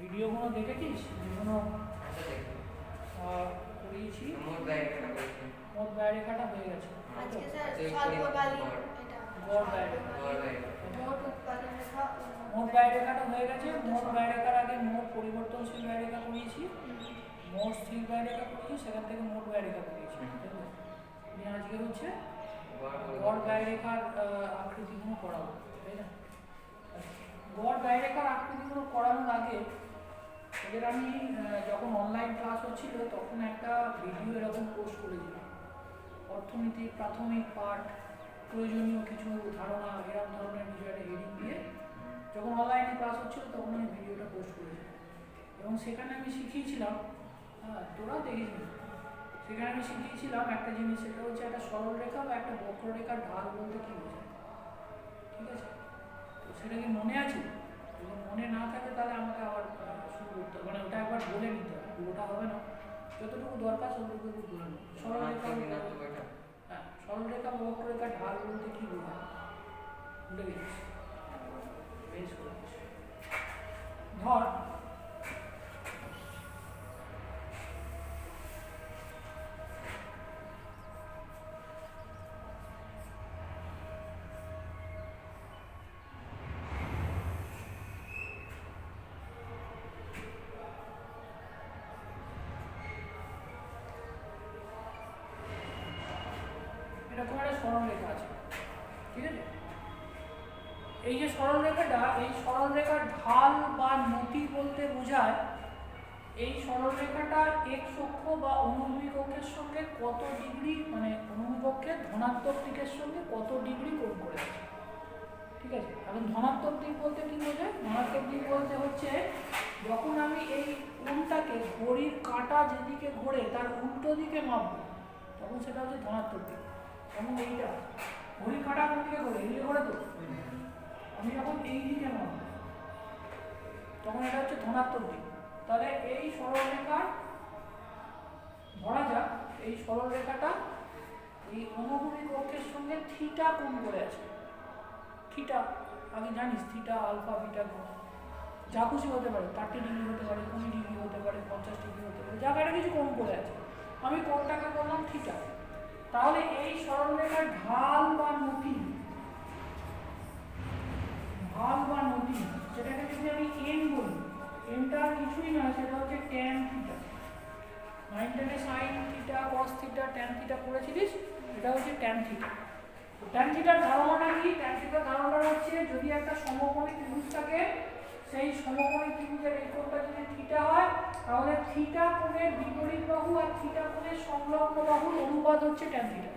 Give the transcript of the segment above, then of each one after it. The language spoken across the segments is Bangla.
ভিডিওগুলো দেখেছিস যেগুলো করিয়েছি? মোট ব্যয়রেখাটা হয়ে গেছে। আজকে স্যার স্বল্পকালীন এটা গড় ব্যয়রেখা, মোট ব্যয়রেখাটা হয়ে গেছে। মোট ব্যয়রেখার আগে মোট পরিবর্তনশীল ব্যয়রেখা করিয়েছি, মোট স্থির ব্যয়রেখা করিয়েছি, সেখান থেকে মোট ব্যয়রেখা করিয়েছি। আজকে হচ্ছে গড় ব্যয়রেখার আকৃতিগুলো করাবো, তাই না? গড় ব্যয়রেখার আকৃতিগুলো করানোর আগে এদের আমি যখন অনলাইন ক্লাস হচ্ছিল তখন একটা ভিডিও এরকম পোস্ট করেছিলাম, অর্থনীতির প্রাথমিক পাঠ, প্রয়োজনীয় কিছু ধারণা, এরকম ধরনের কিছু একটা হেডিং দিয়ে যখন অনলাইনে ক্লাস হচ্ছিল তখন আমি ভিডিওটা পোস্ট করেছিলাম। এবং সেখানে আমি শিখিয়েছিলাম, তোরা দেখিস, সেখানে আমি শিখিয়েছিলাম একটা জিনিস, সেটা হচ্ছে একটা সরলরেখা বা একটা বক্ররেখার ঢাল বলতে কী বোঝায়। ঠিক আছে, তো সেটা কি মনে আছে? যদি মনে না থাকে তাহলে আমাকে আবার শুরু করতে হবে, মানে ওটা একবার বলে নিতে হবে, পুরোটা হবে না, যতটুকু দরকার ততটুকু বলে নেব। সরলরেখা, হ্যাঁ, সরলরেখা বা বক্ররেখার ঢাল বলতে কী বোঝায় ভুলে গেছিস? বেশ করেছিস। ধর এরকম একটা সরলরেখা আছে, ঠিক আছে? এই যে সরলরেখাটা, এই সরলরেখার ঢাল বা নতি বলতে বোঝায় এই সরলরেখাটা এক্স অক্ষ বা অনুভূমিক অক্ষের সঙ্গে কত ডিগ্রি, মানে অনুভূমিক অক্ষের ধনাত্মক দিকের সঙ্গে কত ডিগ্রি কোণ করে আছে। ঠিক আছে, এখন ধনাত্মক দিক বলতে কি বোঝায়? ধনাত্মক দিক বলতে হচ্ছে যখন আমি এই কোণটাকে ঘড়ির কাঁটা যেদিকে ঘোরে তার উল্টো দিকে মাপবো তখন সেটা হচ্ছে ধনাত্মক দিক। যেমন এইটা ঘড়ির কাঁটা কোন দিকে ঘোরে? এদিকে ঘোরে তো। আমি যখন এই দিকে মাপবো তখন এটা হচ্ছে ধনাত্মক দিক। তাহলে এই সরলরেখার, ধরা যাক এই সরলরেখাটা এই অনুভূমিক অক্ষের সঙ্গে থিটা কোণ করে আছে। থিটা আমি জানিস, থিটা আলফা বিটা যা খুশি হতে পারে, 30 ডিগ্রি হতে পারে, 20 ডিগ্রি হতে পারে, 50 ডিগ্রি হতে পারে, যা একটা কিছু কোণ করে আছে, আমি কোণটাকে বললাম থিটা। তাহলে এই সরলরেখার ঢাল বা নতি, ঢাল বা নতি সেটাকে যদি আমি এন বলি, এনটা আর কিছুই না, সেটা হচ্ছে ট্যান থিটা। 9 টেনে sine theta, cos theta, tan theta পড়েছিলিস, এটা হচ্ছে ট্যান থিটা। ট্যান থিটার ধারণাটা কি? ট্যান থিটার ধারণাটা হচ্ছে যদি একটা সমকোণী ত্রিভুজ থাকে, সেই সমকোণী ত্রিভুজের এই কোণটা যদি থিটা হয় তাহলে থিটা কোণের বিপরীত বাহু আর থিটা কোণের সংলগ্ন বাহুর অনুপাত হচ্ছে ট্যান থিটা।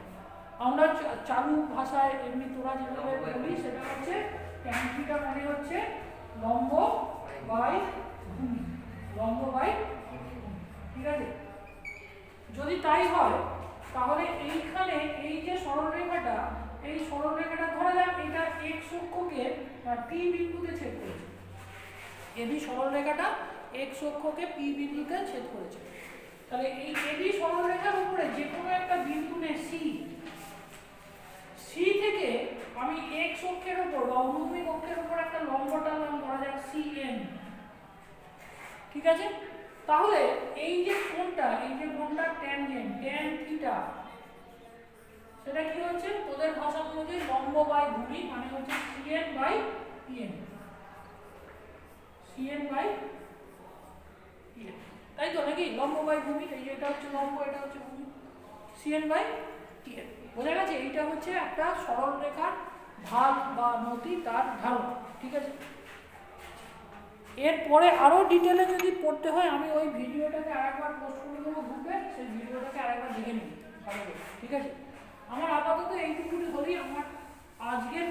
আমরা চালু ভাষায় এমনি তোরা যেভাবে বলি সেটা হচ্ছে ট্যান থিটা মানে হচ্ছে লম্ব বাই ভূমি, লম্ব বাই ভূমি। ঠিক আছে, যদি তাই হয় তাহলে এইখানে এই যে সরলরেখাটা, এই সরলরেখাটা ধরা যাক এটা এক্স অক্ষকে পি বিন্দুতে ছেদ করেছে। এবি সরলরেখাটা এক্স অক্ষকে পি বিন্দুতে ছেদ করেছে। তাহলে এই এবি সরলরেখার উপরে যে কোনো একটা বিন্দু নে সি, সি থেকে আমি এক্স অক্ষের উপর বা অনুভূমিক অক্ষের উপর একটা লম্ব টানলাম, ধরা যাক সিএন। ঠিক আছে, তাহলে এই যে কোণটা, এই যে কোণটা ট্যানজেন্ট ট্যান থিটা, সেটা কি হচ্ছে তোদের ভাষা অনুযায়ী লম্ব বাই ভূমি, মানে হচ্ছে CN by PN, CN by PN, তাই তো নাকি? লম্ব বাই ভূমি, এই যে এটা হচ্ছে লম্ব, এটা হচ্ছে ভূমি, সিএন বাই পিএন। বোঝা গেছে? এইটা হচ্ছে একটা সরল রেখার ঢাল বা নতি, তার ধারণা। ঠিক আছে, এরপরে আরও ডিটেলে যদি পড়তে হয় আমি ওই ভিডিওটাকে আরেকবার পোস্ট করে দেবো গ্রুপে, সেই ভিডিওটাকে আরেকবার দেখে নিন ভালো করে। ঠিক আছে, আমার আপাতত এইটুকুনি হলেই আমার আজকের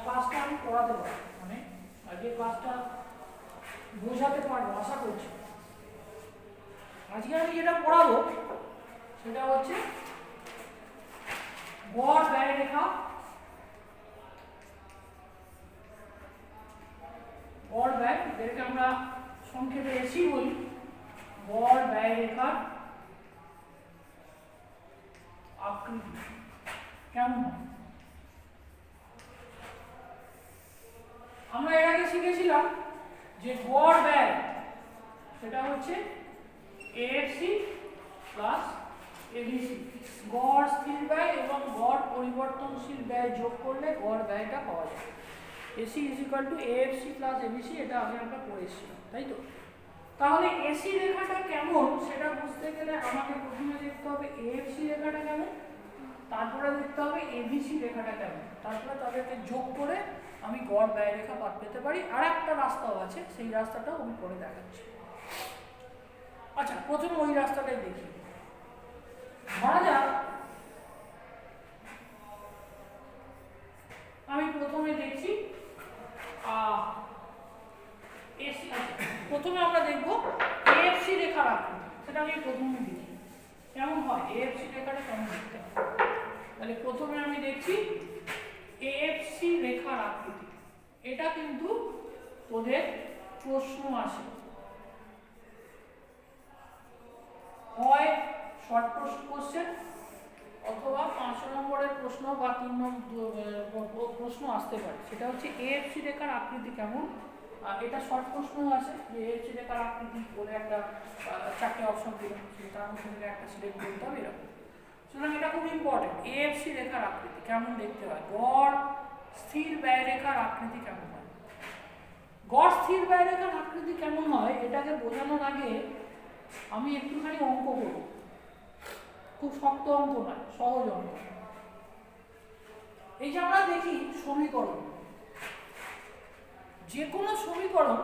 ক্লাসটা আমি পড়াতে পারবো, মানে আজকের ক্লাসটা বোঝাতে পারবো আশা করছি। আজকে আমি যেটা পড়াবো সেটা হচ্ছে গড় ব্যয়রেখা, গড় ব্যয়, যেটাকে আমরা সংক্ষেপে এসি বলি, গড় ব্যয়রেখার আকৃতি কেমন হয়। আমরা এর আগে শিখেছিলাম যে গড় ব্যয় সেটা হচ্ছে এএফসি প্লাস এবিসি। গড় স্থির ব্যয় এবং গড় পরিবর্তনশীল ব্যয় যোগ করলে গড় ব্যয়টা পাওয়া যায়। AC is equal two AFC plus ABC, এটা আগে আমরা পড়ে এসেছিলাম, তাই তো? তাহলে এসি রেখাটা কেমন সেটা বুঝতে গেলে আমাকে প্রথমে দেখতে হবে এএফসি রেখাটা কেমন, তারপরে দেখতে হবে এবিসি রেখাটা কেমন, তারপরে তাদেরকে যোগ করে আমি গড় ব্যয় রেখা পেতে পারি। আর একটা রাস্তাও আছে, সেই রাস্তাটাও আমি পরে দেখাচ্ছি। আচ্ছা, প্রথমে ওই রাস্তাটাই দেখি। ধরা যাক আমি প্রথমে দেখছি এসি। প্রথমে আমরা দেখব এএফসি রেখার আকৃতি, সেটা আমি প্রথমে দেখি কেমন হয় এএফসি রেখাটা কেমন দেখতে হয়। তাহলে প্রথমে আমি দেখছি এএফসি রেখার আকৃতি। এটা কিন্তু তোদের প্রশ্ন আসে, হয় শর্ট কোশ্চেন অথবা 5 নম্বরের প্রশ্ন বা 3 নম্বর প্রশ্ন আসতে পারে। সেটা হচ্ছে এএফসি রেখার আকৃতি কেমন। এটা শর্ট প্রশ্ন আছে যে এএফসি রেখার আকৃতি বলে একটা 4টে অপশন দিলাম, তার মধ্যে একটা সিলেক্ট করতে হবে এরকম। সুতরাং এটা খুব ইম্পর্টেন্ট, এএফসি রেখার আকৃতি কেমন দেখতে হয়, গড় স্থির ব্যয় রেখার আকৃতি কেমন হয়। গড় স্থির ব্যয় রেখার আকৃতি কেমন হয় এটাকে বোঝানোর আগে আমি একটুখানি অঙ্ক করব, খুব শক্ত অঙ্ক নয়, সহজ অঙ্ক। এই যে আমরা দেখি সমীকরণ, যে কোনো সমীকরণ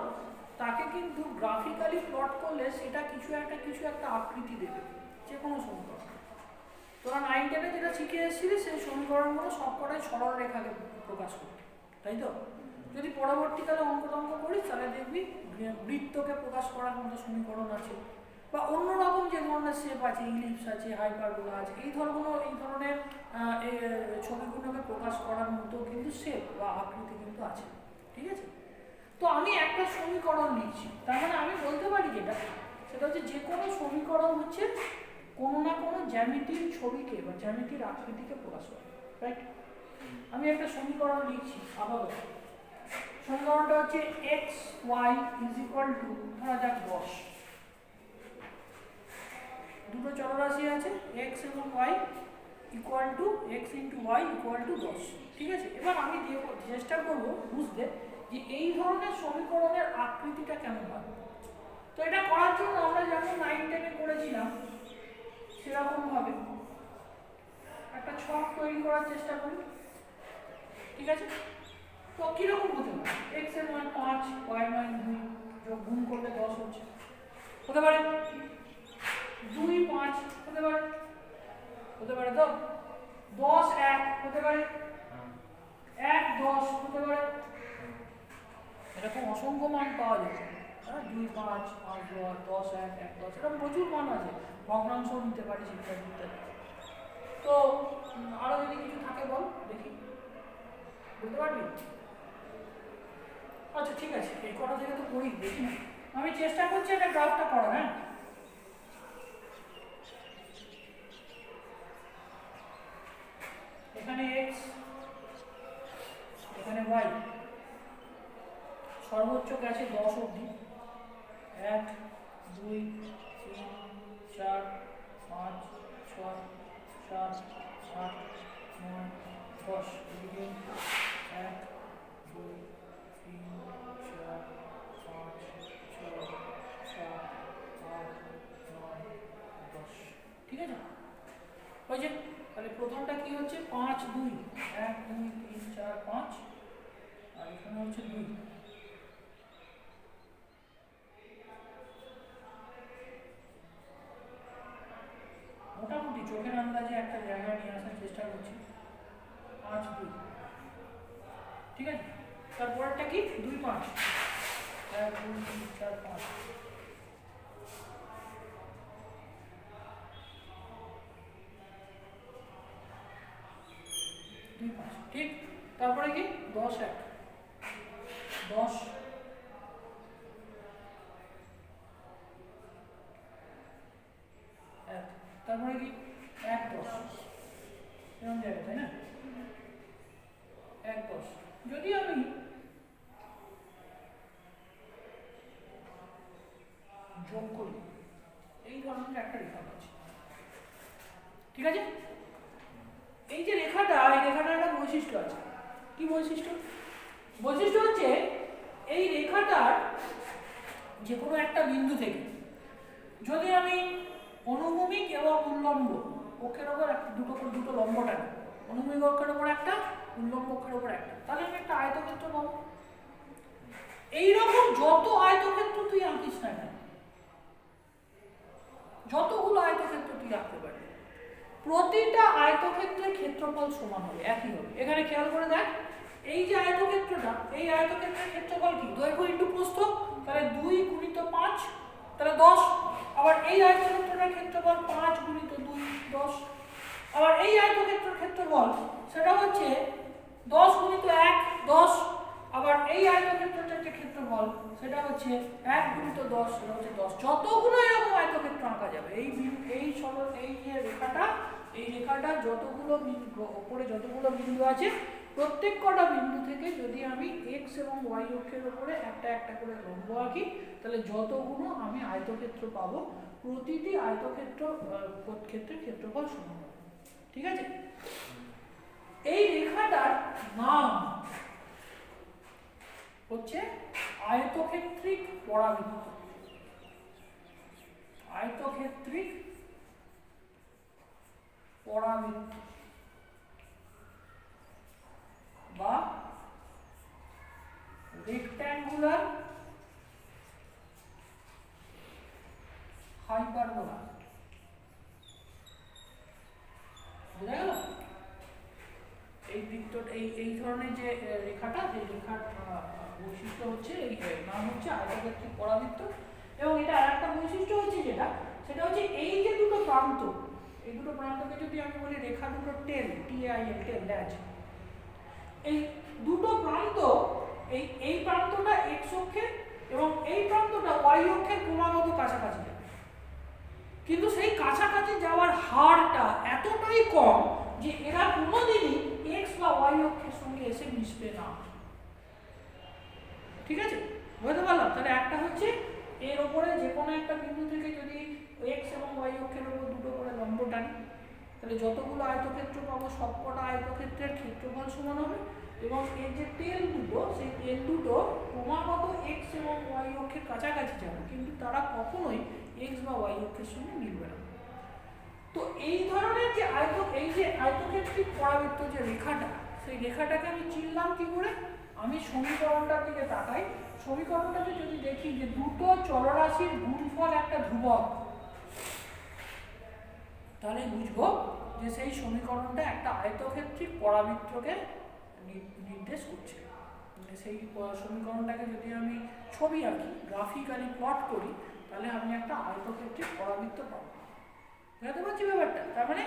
তাকে কিন্তু গ্রাফিক্যালি প্লট করলে সেটা কিছু একটা আকৃতি দেবে। যে কোনো সমীকরণ তোরা 9, 10-এ যেটা শিখে এসেছিলি সেই সমীকরণগুলো সবকটাই সরল রেখাকে প্রকাশ করবে, তাই তো? যদি পরবর্তীকালে অঙ্ক করিস তাহলে দেখবি বৃত্তকে প্রকাশ করার মতো সমীকরণ আছে, বা অন্যরকম যে ধরনের শেপ আছে, ইলিপস আছে, হাইপারবোলা আছে, এই ধরনের ছবিগুলোকে প্রকাশ করার মতো কিন্তু শেপ বা আকৃতি কিন্তু আছে, ঠিক আছে? তো আমি একটা সমীকরণ লিখছি, তার মানে আমি বলতে পারি সেটা হচ্ছে যে কোনো সমীকরণ হচ্ছে কোনো না কোনো জ্যামিতির ছবিকে বা জ্যামিতির আকৃতিকে প্রকাশ করে, রাইট? আমি একটা সমীকরণ লিখছি আপাতত। সমীকরণটা হচ্ছে X Y is equal to, ধরা যাক 10। দুটো চলরাশি আছে এক্স এবং Y equal to X into Y equal to 10, ঠিক আছে? এবার আমি চেষ্টা করবো বুঝতে যে এই ধরনের সমীকরণের আকৃতিটা কেমন হয়। তো এটা করার জন্য আমরা যেমন 9, 10-এ করেছিলাম সেরকম ভাবে একটা ছক তৈরি করার চেষ্টা করি, ঠিক আছে? তো কিরকম হতে পারে, এক্স এর মান 5, ওয়াই মান 2, যোগ গুণ করলে 10 হতে পারে 2, 5 হতে পারে তো 10, 1 হতে পারে, 1, 10 হতে পারে, এরকম অসংখ্য মান পাওয়া যায়। 2, 5, 5, 10, 1, 1, 10, এরকম প্রচুর মান আছে, ভগ্নাংশ নিতে পারি ইত্যাদি। তো আরো যদি কিছু থাকে বল দেখি, বুঝতে পারবি? আচ্ছা ঠিক আছে, এই কটা থেকে তো করি, দেখি না, আমি চেষ্টা করছি একটা গ্রাফটা করা। হ্যাঁ, এখানে এক্স, এখানে ওয়াই, সর্বোচ্চ গেছে 10 অবধি, 1, 2, 3, 4, 5, 6, 7, 8, 9, 10, এদিকে 1, 2, 3, 4, 5, 6, 7, 8, 9, 10, ঠিক আছে? ওই যে তাহলে প্রথমটা কি হচ্ছে 5, 2, 1, 2, 3, 4, 5, আর এখানে হচ্ছে 2। মোটামুটি চোখের আন্দাজে একটা জায়গায় নিয়ে আসার চেষ্টা করছি, 5, 2, ঠিক আছে? তারপরটা কি 2, 5, 1, 2, 3, 4, 5, 2, 5, ঠিক? তারপরে কি 10, 1, 10, তারপরে কি 1, 10, এরকম জায়গা, তাই না? 1, 10। যদি আমি যোগ করি, এই ধরনের একটা রেখা আছে, ঠিক আছে? এই যে রেখাটা, এই রেখাটার একটা বৈশিষ্ট্য আছে। কি বৈশিষ্ট্য? বৈশিষ্ট্য হচ্ছে এই রেখাটার যে কোনো একটা বিন্দু থেকে যদি আমি অনুভূমিক এবং উল্লম্ব অক্ষের ওপর দুটো লম্ব টানি, অনুভূমিক অক্ষের ওপর একটা, উল্লম্ব অক্ষের ওপর একটা, তাহলে আমি একটা আয়তক্ষেত্র পাবো। এইরকম যত আয়তক্ষেত্র তুই আঁকিস না কেন, যতগুলো আয়তক্ষেত্র তুই আঁকতে পারবি, প্রতিটা আয়তক্ষেত্রের ক্ষেত্রফল সমান হবে, একই হবে। এখানে খেয়াল করে দেখ, এই যে আয়তক্ষেত্রটা, এই আয়তক্ষেত্রের ক্ষেত্রফল কি? দৈর্ঘ্য ইন্টু প্রস্থ, তাহলে 2 গুণিত 5, তাহলে 10। আবার এই আয়তক্ষেত্রটার ক্ষেত্রফল 5 গুণিত 2, 10। আবার এই আয়তক্ষেত্রের ক্ষেত্রফল সেটা হচ্ছে 10 গুণিত 1, 10। আবার এই আয়তক্ষেত্রটার যে ক্ষেত্রফল সেটা হচ্ছে 1 গুণিত 10, সেটা হচ্ছে 10। যতগুলো এরকম আয়তক্ষেত্র আঁকা যাবে, এই যে রেখাটা, এই রেখাটা যতগুলো উপরে যতগুলো বিন্দু আছে, প্রত্যেক কটা বিন্দু থেকে যদি আমি x এবং y অক্ষের উপরে একটা একটা করে লম্ব আঁকি, তাহলে যতগুলো আমি আয়তক্ষেত্র পাবো, প্রতিটি আয়তক্ষেত্র ক্ষেত্রের ক্ষেত্রফল সমান হবে, ঠিক আছে? এই রেখাটার নাম হচ্ছে আয়তক্ষেত্রিক পরাবৃত্ত। আয়তক্ষেত্রিক পরাবৃত্ত বা রেক্ট্যাঙ্গুলার হাইপারবোলা। বুঝা গেল? এই বৃত্তটা, এই ধরনের যে রেখাটা, সেই রেখার বৈশিষ্ট্য হচ্ছে, এই নাম হচ্ছে আয়তক্ষেত্রিক পরাবৃত্ত। এবং এটা আরেকটা বৈশিষ্ট্য হচ্ছে যেটা, সেটা হচ্ছে এই যে দুটো প্রান্ত, এই দুটো প্রান্তকে যদি আমি বলি রেখা দুটো টেল, TAIL, টেল, ল্যাজ, এই দুটো প্রান্ত, এই প্রান্তটা x অক্ষের এবং এই প্রান্তটা y অক্ষের ক্রমাগত কাছাকাছি যাবে, কিন্তু সেই কাছাকাছি যাওয়ার হারটা এতটাই কম যে এরা কোনোদিনই x বা y অক্ষের সঙ্গে এসে মিশবে না, ঠিক আছে? বুঝতে পারলাম? তাহলে একটা হচ্ছে এর উপরে যে কোনো একটা বিন্দু থেকে যদি x এবং y অক্ষের উপর দুটো করে লম্ব টানি, তাহলে যতগুলো আয়তক্ষেত্র পাবো, সবকটা আয়তক্ষেত্রের ক্ষেত্রফল সমান হবে। এবং এর যে তেল দুটো, সেই তেল দুটো ক্রমাগত x এবং y অক্ষের কাছাকাছি যাবে, কিন্তু তারা কখনোই x বা y অক্ষের সঙ্গে মিলবে না। তো এই ধরনের যে আয়তক্ষেত্রিক পরাবৃত্ত যে রেখাটা, সেই রেখাটাকে আমি চিনলাম কি করে? আমি সমীকরণটার দিকে তাকাই, সমীকরণটাকে যদি দেখি যে দুটো চলরাশির গুণফল একটা ধ্রুবক, তাহলে বুঝবো যে সেই সমীকরণটা একটা আয়তক্ষেত্রিক পরাবৃত্তকে নির্দেশ করছে। মানে সেই সমীকরণটাকে যদি আমি ছবি আঁকি, গ্রাফিক্যালি প্লট করি, তাহলে আমি একটা আয়তক্ষেত্রিক পরাবৃত্ত পাবো। বুঝতে পারছি ব্যাপারটা? তার মানে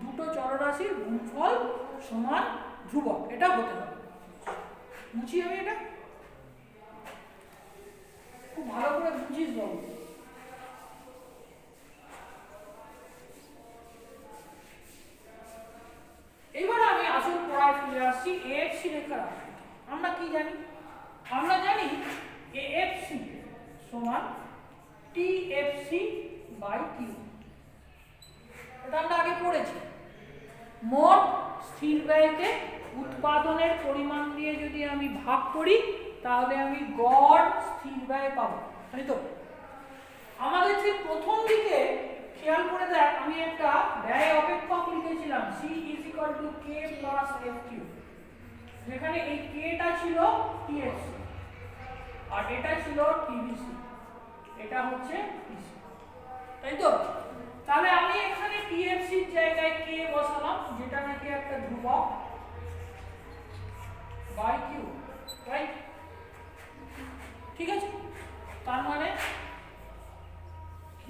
দুটো চলরাশির গুণফল সমান ধ্রুবক, এটা হতে হবে। বুঝি আমি এটা? খুব ভালো করে বুঝিস বাবু। এবার আমি আসল পড়ায় ফিরে আসছি। AFC রেখার আকৃতি আমরা কি জানি? আমরা জানি AFC সমান TFC বাই Q। এটা আমরা আগে পড়েছি। মোট স্থির ব্যয়কে উৎপাদনের পরিমাণ দিয়ে যদি আমি ভাগ করি, তাহলে আমি গড় স্থির ব্যয় পাবো, তাই তো? আমাদের যে প্রথম দিকে খেয়াল করে দেখ, আমি একটা ব্যয় অপেক্ষক লিখেছিলাম, C = K + FQ, যেখানে এই K টা ছিল TFC আর এটা ছিল TBC, এটা হচ্ছে TC, তাই তো? তাহলে আমি এখানে TFC এর জায়গায় K বসালাম, যেটা নাকি একটা ধ্রুবক, বাই Q, রাইট? ঠিক আছে? তার মানে Q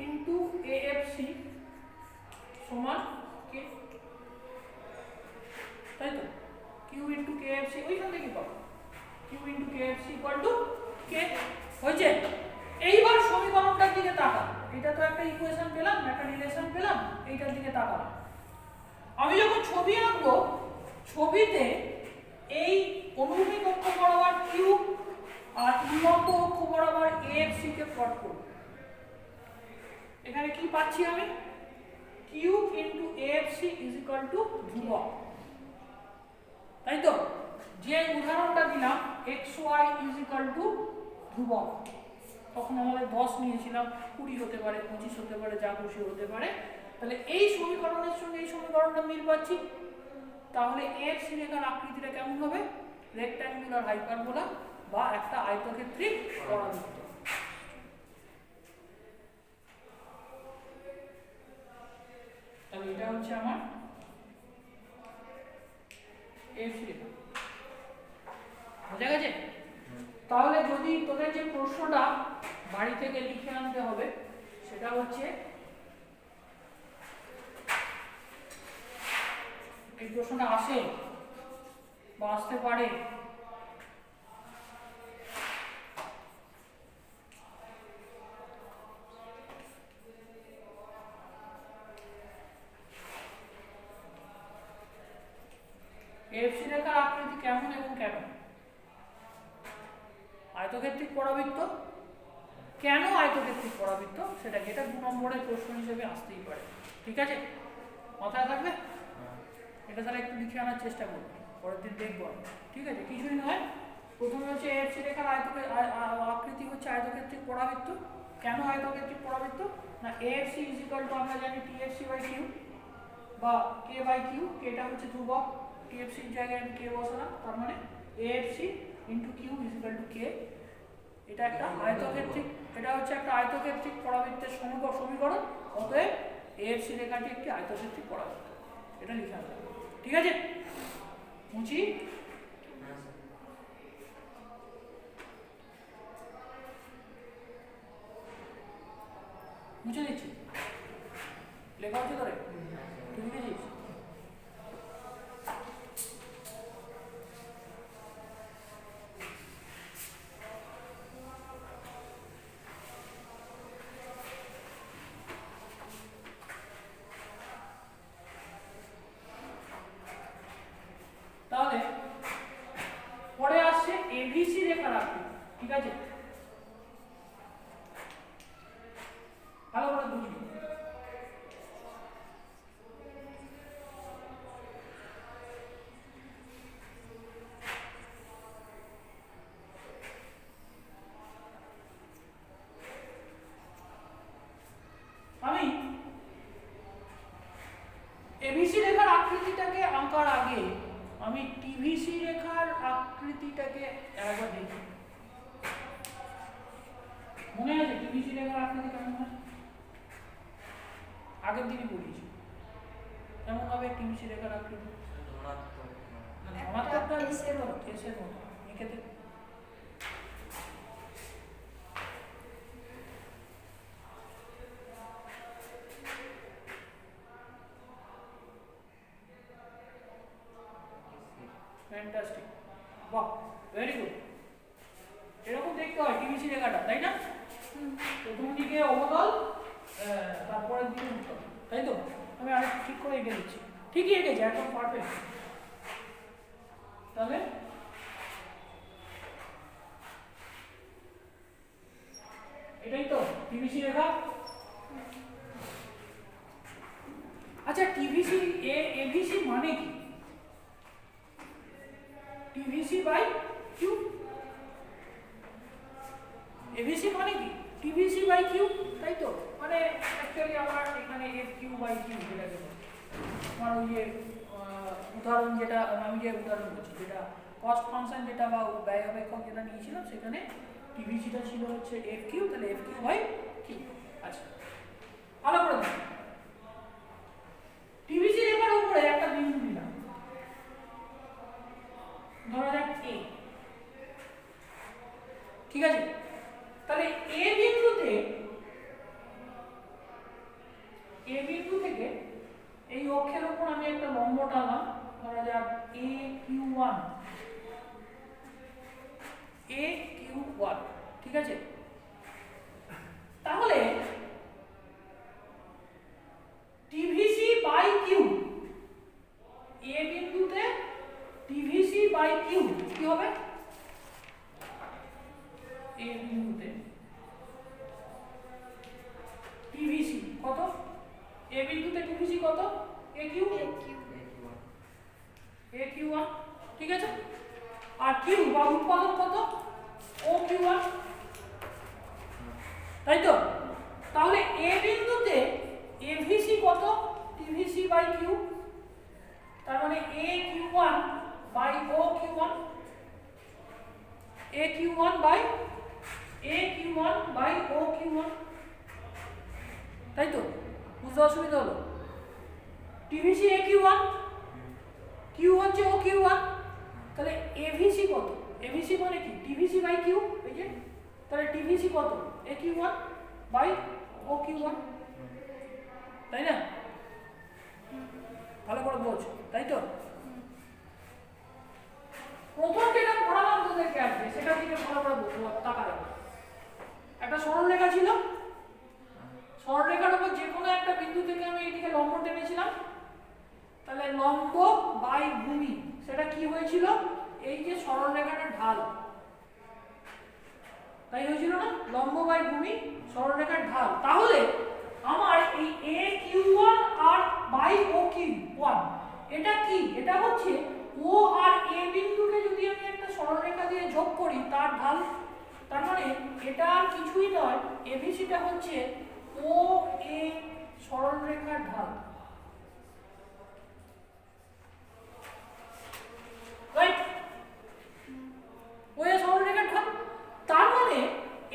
ইন্টু AFC সমান K, তাই তো? Q ইন্টু KFC, ওইখান থেকে পাবো Q ইন্টু KFC = K। হয়েছে? এইবার সমীকরণটার দিকে তাকা, এটা তো একটা ইকুয়েশন পেলাম, একটা রিলেশন পেলাম, এইটার দিকে তাকালাম। আমি যখন ছবি আঁকবো, ছবিতে এই অনুভূমিক অক্ষ বরাবর Q আর উল্লম্ব অক্ষ বরাবর A এএফসি কে প্লট করব। এখানে কি পাচ্ছি আমি, Q into AFC is equal to ধ্রুবক, তাই তো? যে উদাহরণটা দিলাম X Y is equal to ধ্রুবক, তখন আমাদের 10 নিয়েছিলাম, 20 হতে পারে, 25 হতে পারে, যা খুশি হতে পারে। তাহলে এই সমীকরণের সঙ্গে এই সমীকরণটা মিল পাচ্ছি। তাহলে এএফসি রেখার আকৃতিটা কেমন হবে, রেক্ট্যাঙ্গুলার হাইপারবোলা বা একটা আয়তক্ষেত্রিক পরাবৃত্ত। তাহলে এটা হচ্ছে আমার এএফসি রেখা, বোঝা গেছে? তাহলে যদি তোদের যে প্রশ্নটা বাড়ি থেকে লিখে আনতে হবে সেটা হচ্ছে, এই প্রশ্নটা আসে বা আসতে পারে, এএফসি রেখার আকৃতি কেমন এবং কেন? আয়তক্ষেত্রিক পরাবৃত্ত। কেন আয়তক্ষেত্রিক পরাবৃত্ত সেটা যেটা 2 নম্বরের প্রশ্ন হিসেবে আসতেই পারে, ঠিক আছে? মাথায় থাকবে এটা, তাহলে একটু লিখে আনার চেষ্টা করবো, পরের দিন দেখবো, ঠিক আছে? কিছুই নয়, প্রথমে হচ্ছে এএফসি রেখার আকৃতি হচ্ছে আয়তক্ষেত্রিক পরাবৃত্ত। কেন আয়তক্ষেত্রিক পরাবৃত্ত? না, এএফসি ইজ ইকুয়াল টু আমরা জানি টিএফসি বাই কিউ বা কে বাই কিউ, কেটা হচ্ছে ধ্রুবক, টিএফসির জায়গায় আমি কে বসালাম, তার মানে AFC into Q is equal to K. এটা একটা আয়তক্ষেত্রিক, এটা হচ্ছে একটা আয়তক্ষেত্রিক পরাবৃত্তের সমীকরণ, অতএব এএফসি রেখাটি একটি আয়তক্ষেত্রিক পরাবৃত্ত, এটা লিখে আনতে হবে, ঠিক আছে? মুছি, মুছে দিচ্ছি, লেখা হচ্ছে তোরে, তুই লিখেছিস? তাহলে পরে আসছে এবিসি রেখার আকৃতি, ঠিক আছে? ভালো করে বুঝবি। আমি এবিসি রেখার আকৃতিটাকে আঁকার আগে আমি টিভিসি রেখার আকৃতিটাকে একবার দেখি। মনে আছে টিভিসি রেখার আকৃতি কেমন হয়? আগের দিনই পড়িয়েছি। কেমন হবে টিভিসি রেখার আকৃতি? ধনাত্মকটা এসের মতো, এসের মতো এঁকে দে। ফ্যান্টাস্টিক, বাহ, ভেরি গুড। এরকম দেখতে হয় টিভিসি রেখাটা, তাই না? প্রথম দিকে অবতল, তারপরের দিকে উত্তল, তাই তো? আমি আরেকটু ঠিক করে এঁকে দিচ্ছি, ঠিকই এঁকেছি, একদম পারফেক্ট। তাহলে এটাই তো টিভিসি রেখা। আচ্ছা, টিভিসি এভিসি মানে কি? টিভিসি বাই কিউ, এভিসি মানে কি? টিভিসি বাই কিউ, তাই তো? মানে অ্যাকচুয়ালি আমার এখানে এফ কিউ বাই কিউ যেটাকে বলে, আমার ওই যে উদাহরণ যেটা আমি যে উদাহরণ বলছি, যেটা কস্ট ফাংশন যেটা বা ব্যয় অপেক্ষক যেটা নিয়েছিলাম, সেখানে টিভিসিটা ছিল হচ্ছে এফ কিউ, তাহলে এফ কিউ বাই কিউ। আচ্ছা, ভালো করে দেখুন, টিভিসি রেখার উপরে একটা বিন্দু দিলাম, ধরা যাক এ, ঠিক আছে? তাহলে এ বিন্দু থেকে এই অক্ষের উপর আমি একটা লম্ব টানলাম, ধরা যাক এ কিউ ওয়ান, ঠিক আছে? তাহলে টিভিসি বাই কিউ, এ বিন্দুতে টিভিসি বাই কিউ কি হবে? এ বিন্দুতে Q1 by A Q1 by O Q1, তাই তো? বুঝতে অসুবিধা হলো? TVC A Q1, Q হচ্ছে O Q1, তাহলে AVC কত? AVC মানে কি? TVC বাই Q, এই যে, তাহলে TVC কত? A Q1 by O Q1, তাই না? ভালো করে বোঝ, তাই তো? প্রথম যেটা পড়ালাম তোদেরকে আজকে, সেটা দিকে ভালো করে তাকাবে। একটা সরলরেখা ছিল, সরলরেখার উপর যে কোনো একটা বিন্দু থেকে আমি এইদিকে লম্ব টেনেছিলাম, তাহলে লম্ব বাই ভূমি সেটা কি হয়েছিল? এই যে সরলরেখাটার ঢাল, তাই হয়েছিল না? লম্ব বাই ভূমি সরলরেখার ঢাল। তাহলে আমার এই A Q1 R by O Q1 এটা কি? এটা হচ্ছে O আর A বিন্দুকে যদি আমি একটা সরলরেখা দিয়ে যোগ করি তার ঢাল। তার মানে এটা আর কিছুই নয়, ABCটা হচ্ছে O A সরলরেখার ঢাল, রাইট? ও এ সরলরেখার ঢাল। তার মানে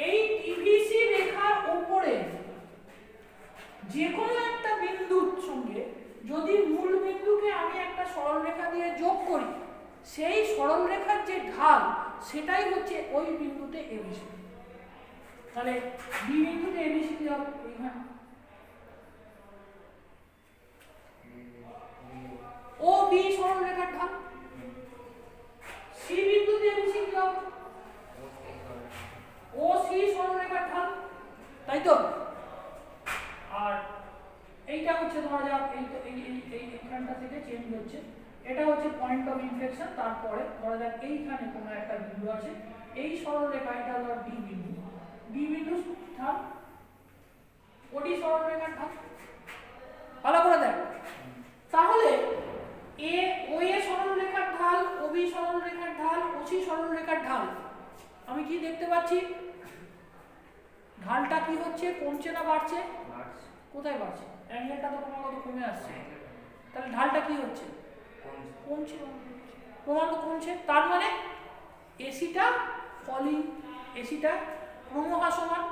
এই TVC রেখার উপরে যে কোনো একটা বিন্দুর সঙ্গে যদি মূল বিন্দুকে আমি একটা সরলরেখা দিয়ে যোগ করি, সেই সরলরেখার যে ঢাল সেটাই হচ্ছে ওই বিন্দুতে ABC। তাহলে বি বিন্দুতে ABC কি হবে? এইখানে ও বি সরলরেখার ঢাল। সি বিন্দুতে ABC কি হবে? ও সি সরলরেখার ঢাল, তাই তো? আর এইটা হচ্ছে ধরা যাক এইখানটা থেকে চেঞ্জ হচ্ছে, এটা হচ্ছে পয়েন্ট অফ ইনফ্লেকশন। তারপরে ধরা যাক এইখানে কোনো একটা বিন্দু আছে, এই সরলরেখা, এটা হলো ডি বিন্দু, ডি বিন্দু ঢাল, ওডি সরলরেখার ঢাল। ভালো করে দেখ। তাহলে এ ও এ সরলরেখার ঢাল, ও বি সরলরেখার ঢাল, ও সি সরলরেখার ঢাল, আমি কি দেখতে পাচ্ছি? ঢালটা কি হচ্ছে? কমছে না বাড়ছে? কোথায় বাড়ছে? অ্যাঙ্গেলটা তো ক্রমাগত কমে আসছে, তাহলে ঢালটা কি হচ্ছে? কমছে, ক্রমাগত কমছে। তার মানে এসিটা ফলিং, এসিটা ক্রমহ্রাসমান।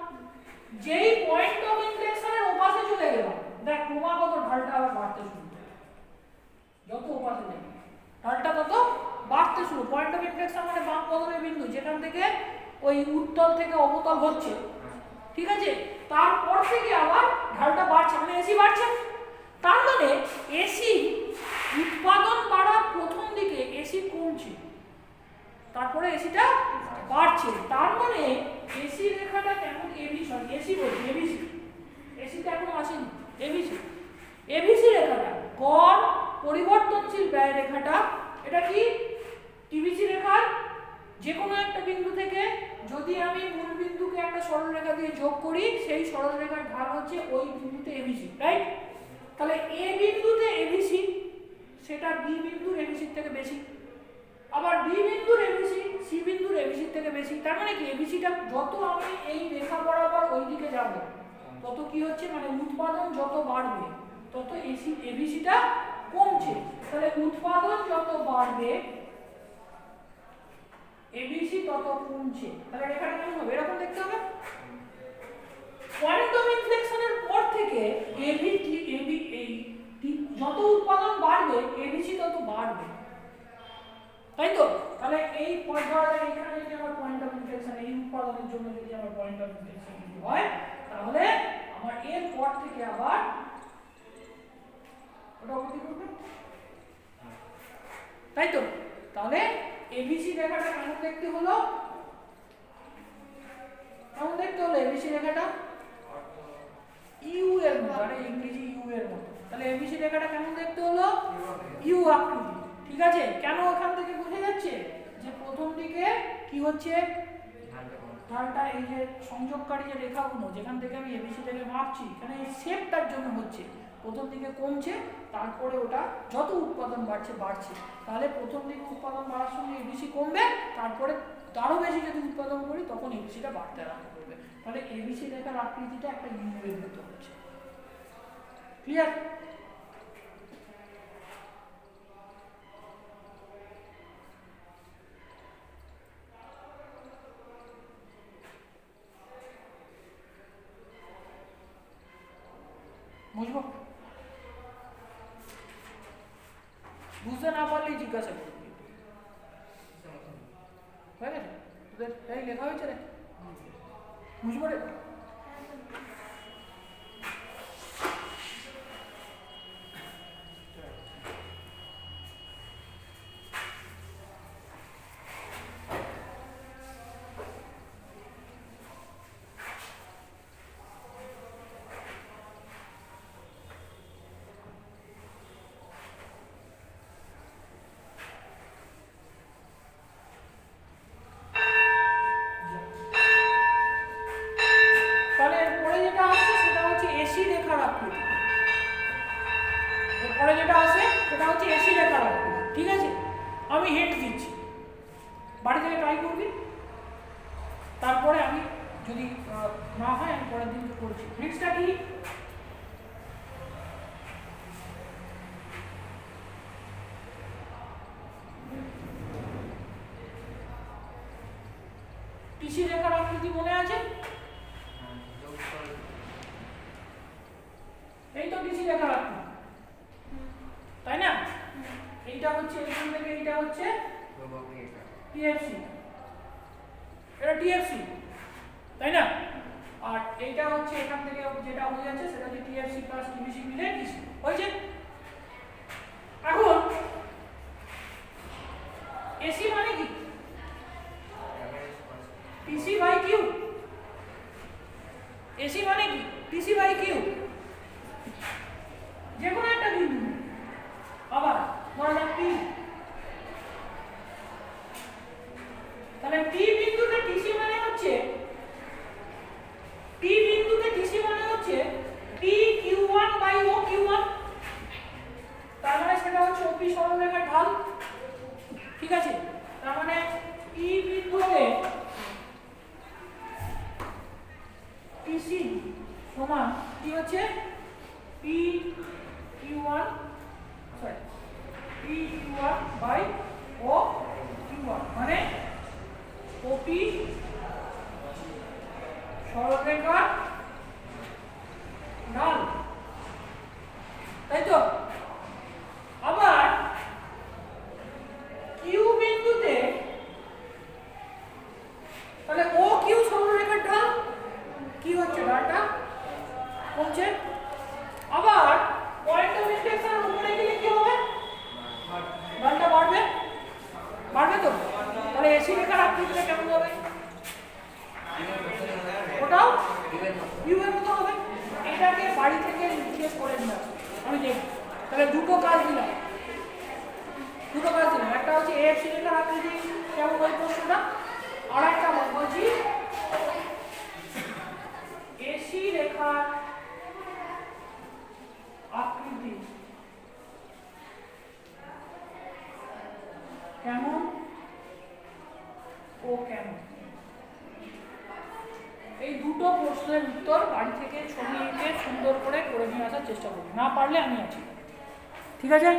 যেই পয়েন্ট অফ ইনফ্লেকশনের ওপাশে চলে গেলাম, দেখ ক্রমাগত ঢালটা আবার বাড়তে শুরু করে। যত ওপাশে যাবে ঢালটা তত বাড়তে শুরু। পয়েন্ট অফ ইনফ্লেকশন মানে বাম বদলের বিন্দু, যেখান থেকে ওই উত্তল থেকে অবতল হচ্ছে, ঠিক আছে? তারপর থেকে আবার ঢালটা বাড়ছে, মানে এসি বাড়ছে। তার মানে এসি উৎপাদন বাড়ার প্রথম দিকে এসি কমছে, তারপরে এসিটা বাড়ছে। তার মানে এসি রেখাটা কেমন? এসি বলছি, এবিসি, এসিটা এখন আসেনি, এবিসি, এবিসি রেখাটা গড় পরিবর্তনশীল ব্যয় রেখাটা, এটা কি? টিবিসি রেখার যে কোনো একটা বিন্দু থেকে যদি আমি মূল বিন্দুকে একটা সরলরেখা দিয়ে যোগ করি, সেই সরলরেখার ঢাল হচ্ছে ওই বিন্দুতে এবিসি, রাইট? তাহলে এ বিন্দুতে এবিসি সেটা বি বিন্দুর এবিসির থেকে বেশি, আবার বি বিন্দুর এবিসি সি বিন্দুর এবিসির থেকে বেশি। তার মানে কি? এবিসিটা যত আমি এই রেখা বরাবর ওই দিকে যাব, তত কি হচ্ছে? মানে উৎপাদন যত বাড়বে তত এবিসিটা কমছে। তাহলে উৎপাদন যত বাড়বে এবিসি তত কমছে। তাহলে রেখাটা কেমন হবে? এরকম দেখতে হবে। পয়েন্ট অফ ইনফ্লেকশনের পর থেকে যত উৎপাদন বাড়বে এবিসি তত বাড়বে, তাই তো? তাহলে এই পর্যায়ে এখানে যদি আমার পয়েন্ট অফ ইনফ্লেকশন, এই উৎপাদনের জন্য যদি আমার পয়েন্ট অফ ইনফ্লেকশন হয়, তাহলে আমার এর পর থেকে আবার ওটা অবধি করবে, তাই তো? তাহলে এবিসি রেখাটা কেমন দেখতে হলো? কেমন দেখতে হলো এবিসি রেখাটা? ইউ এর মতো, আরে ইংরেজি ইউ এর মতো। তাহলে এবিসি রেখাটা কেমন দেখতে হলো? ইউ আকৃতি, ঠিক আছে? কেন? ওখান থেকে বোঝা যাচ্ছে যে প্রথম দিকে কি হচ্ছে? ঢালটা, এই যে সংযোগকারী যে রেখাগুলো যেখান থেকে আমি এবিসি থেকে মাপছি, এখানে এই শেপটার জন্য হচ্ছে প্রথম দিকে কমছে, তারপরে ওটা যত উৎপাদন বাড়ছে বাড়ছে। তাহলে প্রথম দিকে উৎপাদন বাড়ার সঙ্গে এবিসি কমবে, তারপরে তারও বেশি যদি উৎপাদন করি তখন এবিসিটা বাড়তে আরম্ভ করবে। তাহলে এবিসি রেখার আকৃতিটা একটা ইউ এর মতো হচ্ছে। ক্লিয়ার? বুঝবো? বুঝতে না পারলেই জিজ্ঞাসা করবি। হয়ে গেছে তোদের? এই লেখা হয়েছে রে, বুঝবো রে? তাহলে এরপরে যেটা আসছে সেটা হচ্ছে এসি রেখার আকৃতি। এরপরে যেটা আসে সেটা হচ্ছে এসি রেখার আকৃতি। ঠিক আছে, আমি হিন্ট দিচ্ছি, বাড়ি থেকে ট্রাই করবি, তারপরে আমি যদি না হয় আমি পরের দিন করছি। নেক্সটটা কি? টিসি রেখার আকৃতি মনে আছে? এই তো টিসি রেখার আকৃতি, তাই না? এইটা হচ্ছে এখান থেকে, এইটা হচ্ছে টিএফসি, এটা টিএফসি, তাই না? আর এইটা হচ্ছে এখান থেকে যেটা হয়ে যাচ্ছে সেটা হচ্ছে টিএফসি প্লাস টিবিসি মিলে টিসি হয়েছে। এখন এসি মানে কি? TC by Q. এসি মানে কি? টিসি বাই কিউ, যে কোনো একটা বিন্দু। আবার ধরা যাক পি, তাহলে পি বিন্দুতে টিসি মানে হচ্ছে, পি বিন্দুতে টিসি মানে হচ্ছে পি কিউ1 বাই ও কিউ1, তার মানে সেটা হচ্ছে ওপি সরলরেখার ঢাল। ঠিক আছে, তার মানে পি বিন্দুতে টিসি সমান কি হচ্ছে পি কিউ1, সরি পি কিউ1 বাই ও কিউ1, মানে ওপি সরলরেখার ঢাল, তাই তো? আবার কিউ বিন্দুতে তাহলে ও কিউ সরলরেখার ঢাল কি হচ্ছে, ঢালটা কমছে। আবার পয়েন্ট অফ ইন্টারসেকশন উপরে গেলে কি হবে? ঢালটা বাড়বে, বাড়বে তো? তাহলে এসি রেখার আকৃতিটা কেমন হবে? ওটাও ইউ এর মতো হবে। এটাকে বাড়ি থেকে জিজ্ঞেস করে নিয়ে আসো, আমি দেখব। তাহলে দুটো কাজ দিলাম, দুটো কাজ দিলাম। একটা হচ্ছে এএফসি রেখার আকৃতি কেমন হয় প্রশ্নটা, আর একটা বলছি এসি রেখার আকৃতি কেমন ও কেমন। এই দুটো প্রশ্নের উত্তর বাড়ি থেকে ছবি এঁকে সুন্দর করে নিয়ে আসার চেষ্টা করবো, না পারলে আমি আছি। ঠিক আছে?